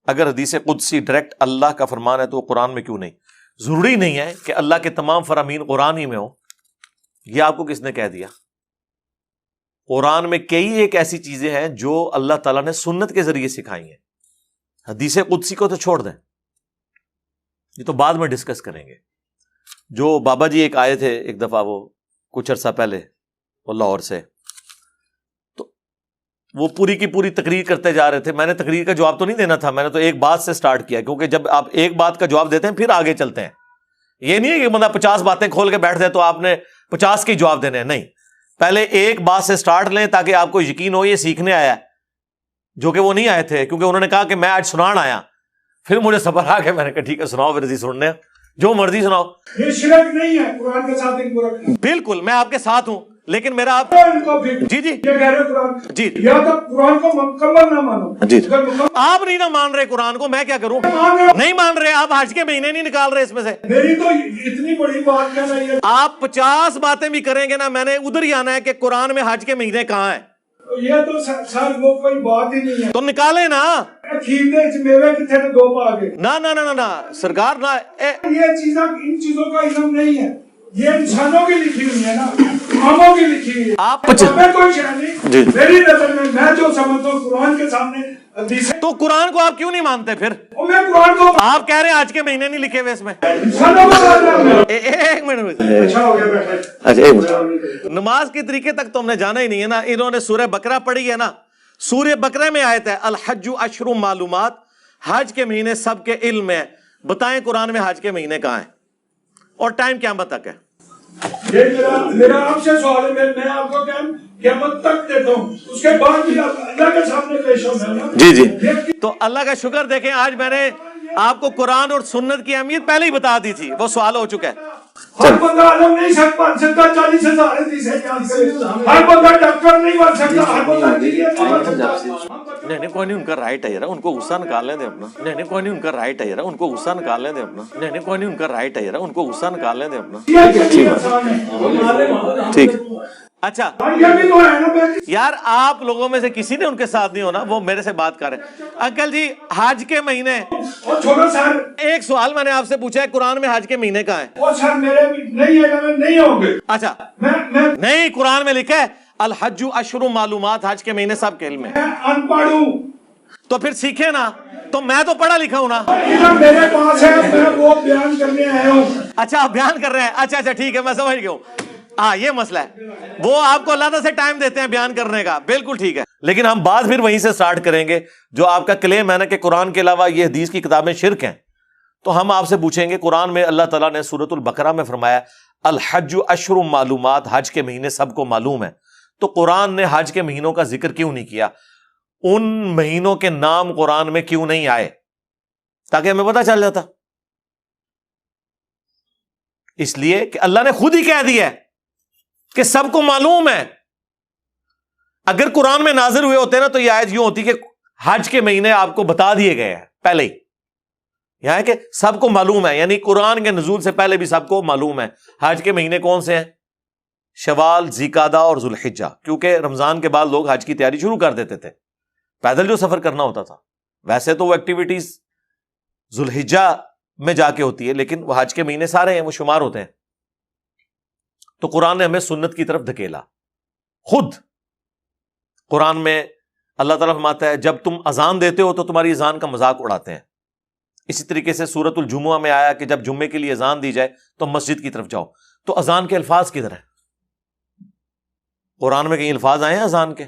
اگر حدیث قدسی ڈائریکٹ اللہ کا فرمان ہے تو وہ قرآن میں کیوں نہیں؟ ضروری نہیں ہے کہ اللہ کے تمام فرامین قرآن ہی میں ہو. یہ آپ کو کس نے کہہ دیا؟ قرآن میں کئی ایک ایسی چیزیں ہیں جو اللہ تعالیٰ نے سنت کے ذریعے سکھائی ہیں. حدیث قدسی کو تو چھوڑ دیں, یہ تو بعد میں ڈسکس کریں گے. جو بابا جی ایک آئے تھے ایک دفعہ, وہ کچھ عرصہ پہلے, وہ لاہور سے, تو وہ پوری کی پوری تقریر کرتے جا رہے تھے. میں نے تقریر کا جواب تو نہیں دینا تھا, میں نے تو ایک بات سے سٹارٹ کیا, کیونکہ جب آپ ایک بات کا جواب دیتے ہیں پھر آگے چلتے ہیں. یہ نہیں ہے کہ بندہ 50 باتیں کھول کے بیٹھ جائے تو آپ نے 50 کے جواب دینے ہیں, نہیں. پہلے ایک بات سے سٹارٹ لیں تاکہ آپ کو یقین ہو یہ سیکھنے آیا ہے, جو کہ وہ نہیں آئے تھے, کیونکہ انہوں نے کہا کہ میں آج سنان آیا. پھر مجھے صبر آ کے میں نے کہا ٹھیک ہے سناؤ, مرضی سننے, جو مرضی سناؤ. یہ شرک نہیں ہے, قرآن کے ساتھ ایک برک نہیں. بالکل میں آپ کے ساتھ ہوں, لیکن میرا آپ جی جی یہ کہہ رہے قرآن جی یا تو قرآن کو مکمل نہ مانو. جی آپ نہیں نہ مان رہے قرآن کو, میں کیا کروں؟ نہیں مان رہے آپ, حج کے مہینے نہیں نکال رہے اس میں سے. میری تو اتنی بڑی بات کہنا ہے, آپ 50 باتیں بھی کریں گے نا, میں نے ادھر ہی آنا ہے کہ قرآن میں حج کے مہینے کہاں ہیں. یہ تو سر وہ کوئی بات ہی نہیں ہے. تو نکالے نا. میوے کتنے نے دو پا گئے. نہ سرکار نہ, یہ چیزیں ان چیزوں کا علم نہیں ہے, یہ انسانوں کی لکھی ہوئی ہے نا, اماموں کی لکھی ہوئی ہے. آپ میں کوئی شے نہیں, میری نظر میں جو سمجھتا ہوں قرآن کے سامنے حدیث. تو قرآن کو آپ کیوں نہیں مانتے پھر؟ میں قرآن کو آپ کہہ رہے ہیں آج کے مہینے نہیں لکھے ہوئے اس میں. ایک منٹ, اچھا ہو گیا. اچھا نماز کے طریقے تک تو ہم نے جانا ہی نہیں ہے نا. انہوں نے سورہ بقرہ پڑھی ہے نا, سورہ بقرہ میں آیت ہے الحج اشہر معلومات, حج کے مہینے سب کے علم میں. بتائیں قرآن میں حج کے مہینے کہاں ہیں اور ٹائم قیامت تک ہے؟ یہ میرا آپ سے سوال ہے, میں آپ کو قیامت تک دیتا ہوں, اس کے بعد بھی اللہ کے سامنے پیش ہونا ہے. جی جی, تو اللہ کا شکر دیکھیں آج میں نے آپ کو قرآن اور سنت کی اہمیت پہلے ہی بتا دی تھی, وہ سوال ہو چکا ہے. ہر بندہ عالم نہیں بن سکتا, 40,000 حدیث ہے, ہر بندہ ڈاکٹر نہیں بن سکتا, ہر بندہ انجینئر نہیں بن سکتا. نہیں کوئی نہیں, ان کا رائٹ ہے یار, ان کو غصہ نکالنے دیں اپنا. نہیں کوئی نہیں, ان کا رائٹ ہے یار, ان کو غصہ نکالنے دیں اپنا. نہیں کوئی نہیں, ان کا رائٹ ہے یار, ان کو غصہ نکالنے دیں اپنا. ٹھیک. اچھا یار, آپ لوگوں میں سے کسی نے ان کے ساتھ نہیں ہونا, وہ میرے سے بات کر رہے ہیں. انکل جی حج کے مہینے, ایک سوال میں نے آپ سے پوچھا ہے قرآن میں حج کے مہینے کہاں ہیں؟ اچھا نہیں, قرآن میں لکھا ہے الحج اشہر معلومات, حج کے مہینے سب کے علم میں. ان پڑھ ہوں تو پھر سیکھے نا, تو میں تو پڑھا لکھا ہوں نا. میرے پاس ہے, میں وہ بیان کرنے آیا ہوں. اچھا آپ بیان کر رہے ہیں, اچھا ٹھیک ہے, میں سمجھ گیا ہوں. ہاں یہ مسئلہ ہے, وہ آپ کو اللہ تعالیٰ سے ٹائم دیتے ہیں بیان کرنے کا, بالکل ٹھیک ہے. لیکن ہم بات پھر وہیں سے سٹارٹ کریں گے. جو آپ کا کلیم ہے نا کہ قرآن کے علاوہ یہ حدیث کی کتابیں شرک ہیں, تو ہم آپ سے پوچھیں گے قرآن میں اللہ تعالیٰ نے سورۃ البقرہ میں فرمایا الحج اشہر معلومات, حج کے مہینے سب کو معلوم ہے, تو قرآن نے حج کے مہینوں کا ذکر کیوں نہیں کیا؟ ان مہینوں کے نام قرآن میں کیوں نہیں آئے؟ تاکہ ہمیں پتہ چل جاتا. اس لیے کہ اللہ نے خود ہی کہہ دیا ہے کہ سب کو معلوم ہے. اگر قرآن میں نازل ہوئے ہوتے نا تو یہ آیت یوں ہوتی کہ حج کے مہینے آپ کو بتا دیے گئے ہیں پہلے ہی. یہاں ہے کہ سب کو معلوم ہے, یعنی قرآن کے نزول سے پہلے بھی سب کو معلوم ہے حج کے مہینے کون سے ہیں, شوال, ذوالقعدہ اور ذوالحجہ. کیونکہ رمضان کے بعد لوگ حج کی تیاری شروع کر دیتے تھے, پیدل جو سفر کرنا ہوتا تھا. ویسے تو وہ ایکٹیویٹیز ذوالحجہ میں جا کے ہوتی ہے, لیکن وہ حج کے مہینے سارے ہیں, وہ شمار ہوتے ہیں. تو قرآن نے ہمیں سنت کی طرف دھکیلا. خود قرآن میں اللہ تعالیٰ فرماتا ہے جب تم اذان دیتے ہو تو تمہاری اذان کا مذاق اڑاتے ہیں. اسی طریقے سے سورۃ الجمعہ میں آیا کہ جب جمعے کے لیے اذان دی جائے تو مسجد کی طرف جاؤ. تو اذان کے الفاظ کدھر ہیں؟ قرآن میں کہیں الفاظ آئے ہیں اذان کے؟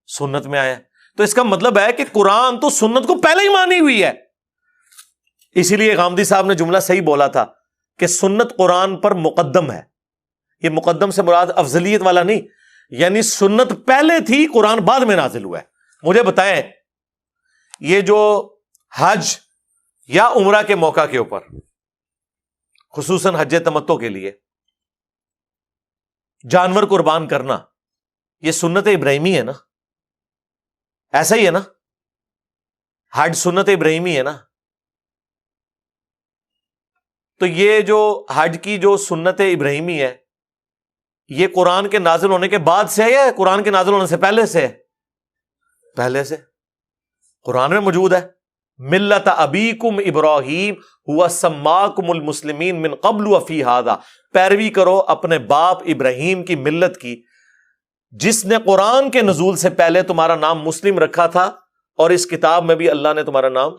سنت میں آئے ہیں. تو اس کا مطلب ہے کہ قرآن تو سنت کو پہلے ہی مانی ہوئی ہے. اسی لیے غامدی صاحب نے جملہ صحیح بولا تھا کہ سنت قرآن پر مقدم ہے. یہ مقدم سے مراد افضلیت والا نہیں, یعنی سنت پہلے تھی, قرآن بعد میں نازل ہوا ہے. مجھے بتائیں, یہ جو حج یا عمرہ کے موقع کے اوپر, خصوصاً حج تمتع کے لیے جانور قربان کرنا, یہ سنت ابراہیمی ہے نا؟ ایسا ہی ہے نا؟ حج سنت ابراہیمی ہے نا؟ تو یہ جو حج کی جو سنت ابراہیمی ہے, یہ قرآن کے نازل ہونے کے بعد سے ہے یا قرآن کے نازل ہونے سے پہلے سے ہے؟ پہلے سے. قرآن میں موجود ہے. ملت ابیکم ابراہیم ہوا سماکم المسلمین من قبل وفی ھذا، پیروی کرو اپنے باپ ابراہیم کی ملت کی جس نے قرآن کے نزول سے پہلے تمہارا نام مسلم رکھا تھا، اور اس کتاب میں بھی اللہ نے تمہارا نام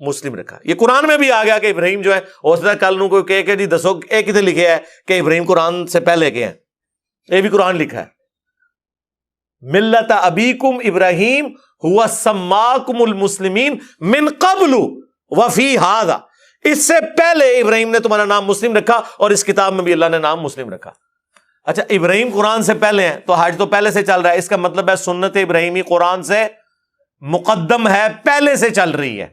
مسلم رکھا۔ یہ قرآن میں بھی آ گیا کہ ابراہیم جو ہے، ہو سکتا ہے کل نو کوئی کہے کہ جی دسو ایک کتنے لکھے ہے کہ ابراہیم قرآن سے پہلے کے ہیں، یہ بھی قرآن لکھا ہے۔ ملت ابیکم ابراہیم ہوا سماکم المسلمین من قبل وفی ھذا، اس سے پہلے ابراہیم نے تمہارا نام مسلم رکھا، اور اس کتاب میں بھی اللہ نے نام مسلم رکھا۔ اچھا، ابراہیم قرآن سے پہلے ہیں تو حج تو پہلے سے چل رہا ہے، اس کا مطلب ہے سنت ابراہیمی قرآن سے مقدم ہے، پہلے سے چل رہی ہے۔